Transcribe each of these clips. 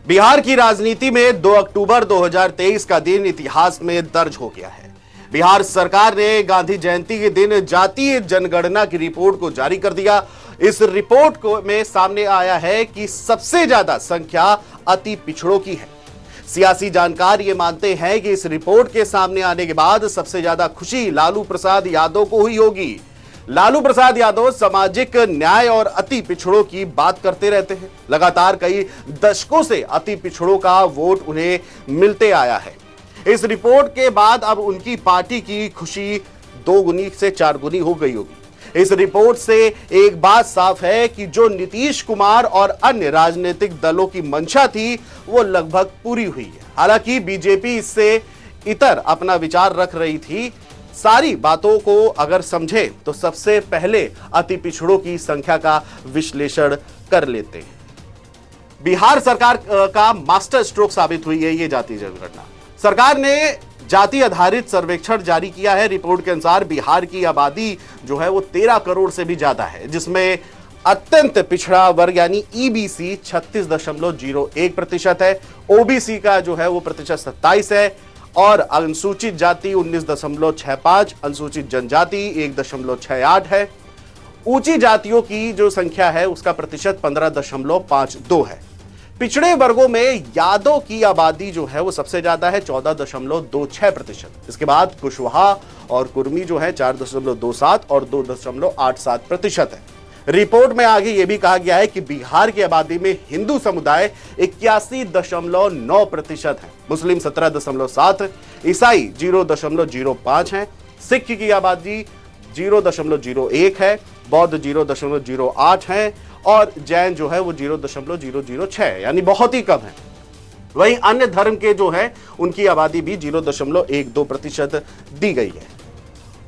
बिहार की राजनीति में 2 अक्टूबर 2023 का दिन इतिहास में दर्ज हो गया है। बिहार सरकार ने गांधी जयंती के दिन जातीय जनगणना की रिपोर्ट को जारी कर दिया। इस रिपोर्ट को में सामने आया है कि सबसे ज्यादा संख्या अति पिछड़ों की है। सियासी जानकार ये मानते हैं कि इस रिपोर्ट के सामने आने के बाद सबसे ज्यादा खुशी लालू प्रसाद यादव को हुई होगी। लालू प्रसाद यादव सामाजिक न्याय और अति पिछड़ों की बात करते रहते हैं। लगातार कई दशकों से अति पिछड़ों का वोट उन्हें मिलते आया है। इस रिपोर्ट के बाद अब उनकी पार्टी की खुशी 2 गुनी से 4 गुनी हो गई होगी। इस रिपोर्ट से एक बात साफ है कि जो नीतीश कुमार और अन्य राजनीतिक दलों की मंशा थी वो लगभग पूरी हुई है। हालांकि बीजेपी इससे इतर अपना विचार रख रही थी। सारी बातों को अगर समझे तो सबसे पहले अति पिछड़ों की संख्या का विश्लेषण कर लेते हैं। बिहार सरकार का मास्टर स्ट्रोक साबित हुई है ये जातीय जनगणना। सरकार ने जाति आधारित सर्वेक्षण जारी किया है। रिपोर्ट के अनुसार बिहार की आबादी जो है वो 13 करोड़ से भी ज्यादा है, जिसमें अत्यंत पिछड़ा वर्ग यानी ईबीसी 36.01% है। ओबीसी का जो है वो प्रतिशत 27 है और अनुसूचित जाति 19.65, अनुसूचित जनजाति 1.68 है। ऊंची जातियों की जो संख्या है उसका प्रतिशत 15.52 है। पिछड़े वर्गों में यादव की आबादी जो है वो सबसे ज्यादा है 14.26%। इसके बाद कुशवाहा और कुर्मी जो है 4.27 और 2.87% है। रिपोर्ट में आगे यह भी कहा गया है कि बिहार की आबादी में हिंदू समुदाय 81.9% है, मुस्लिम 17.7, ईसाई 0.05 है, सिख की आबादी 0.01 है, बौद्ध 0.08 है और जैन जो है वो 0.006 है, यानी बहुत ही कम है। वहीं अन्य धर्म के जो है उनकी आबादी भी 0.12% दी गई है।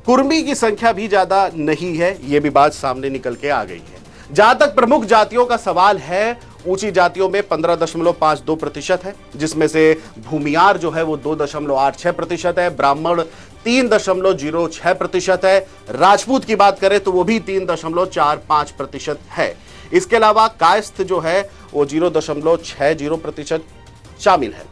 कुर्मी की संख्या भी ज्यादा नहीं है, यह भी बात सामने निकल के आ गई है। जहां तक प्रमुख जातियों का सवाल है, ऊंची जातियों में 15.52% है, जिसमें से भूमियार जो है वो 2.86% है, ब्राह्मण 3.06% है, राजपूत की बात करें तो वो भी 3.45% है। इसके अलावा कायस्थ जो है वो 0.60% शामिल है।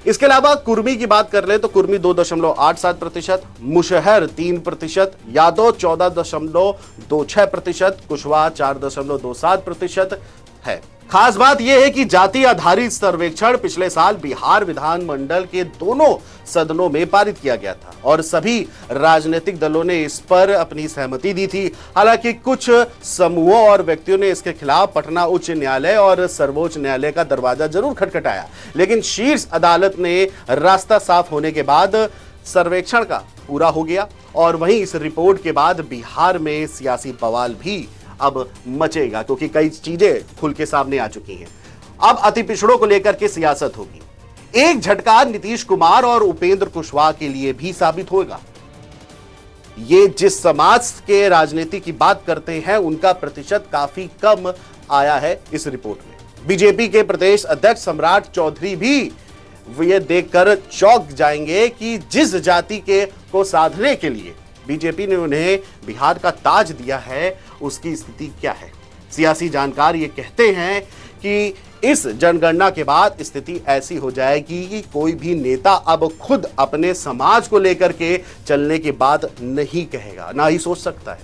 इसके अलावा कुर्मी की बात कर ले तो कुर्मी 2.87%, मुशहर 3%, यादव 14.26%, कुशवाहा 4.27% है। खास बात यह है कि जाति आधारित सर्वेक्षण पिछले साल बिहार विधानमंडल के दोनों सदनों में पारित किया गया था और सभी राजनीतिक दलों ने इस पर अपनी सहमति दी थी। हालांकि कुछ समूहों और व्यक्तियों ने इसके खिलाफ पटना उच्च न्यायालय और सर्वोच्च न्यायालय का दरवाजा जरूर खटखटाया, लेकिन शीर्ष अदालत ने रास्ता साफ होने के बाद सर्वेक्षण का पूरा हो गया। और वहीं इस रिपोर्ट के बाद बिहार में सियासी बवाल भी अब मचेगा, क्योंकि कई चीजें खुल के सामने आ चुकी हैं। अब अति पिछड़ों को लेकर के सियासत होगी। एक झटका नीतीश कुमार और उपेंद्र कुशवाहा के लिए भी साबित होगा। ये जिस समाज के राजनीति की बात करते हैं उनका प्रतिशत काफी कम आया है इस रिपोर्ट में। बीजेपी के प्रदेश अध्यक्ष सम्राट चौधरी भी ये देखकर चौंक जाएंगे कि जिस जाति के को साधने के लिए बीजेपी ने उन्हें बिहार का ताज दिया है उसकी स्थिति क्या है। सियासी जानकार ये कहते हैं कि इस जनगणना के बाद स्थिति ऐसी हो जाएगी कि कोई भी नेता अब खुद अपने समाज को लेकर के चलने की बात नहीं कहेगा, ना ही सोच सकता है।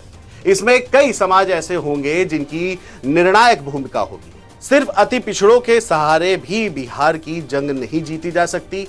इसमें कई समाज ऐसे होंगे जिनकी निर्णायक भूमिका होगी। सिर्फ अति पिछड़ों के सहारे भी बिहार की जंग नहीं जीती जा सकती।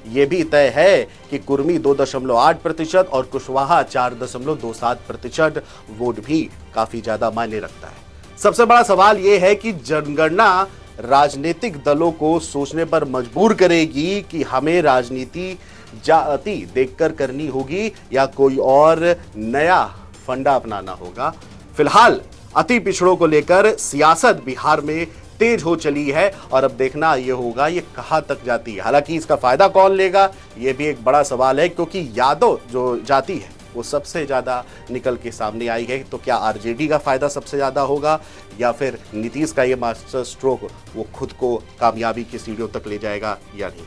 यह भी तय है कि कुर्मी 2.8% और कुशवाहा 4.27% वोट भी काफी ज्यादा मायने रखता है। सबसे बड़ा सवाल यह है कि जनगणना राजनीतिक दलों को सोचने पर मजबूर करेगी कि हमें राजनीति जाति देखकर करनी होगी या कोई और नया फंडा अपनाना होगा। फिलहाल अति पिछड़ों को लेकर सियासत बिहार में तेज हो चली है और अब देखना यह होगा ये कहां तक जाती है। हालांकि इसका फायदा कौन लेगा यह भी एक बड़ा सवाल है, क्योंकि यादव जो जाति है वो सबसे ज्यादा निकल के सामने आई है। तो क्या आरजेडी का फायदा सबसे ज्यादा होगा या फिर नीतीश का ये मास्टर स्ट्रोक वो खुद को कामयाबी की सीढ़ियों तक ले जाएगा या नहीं।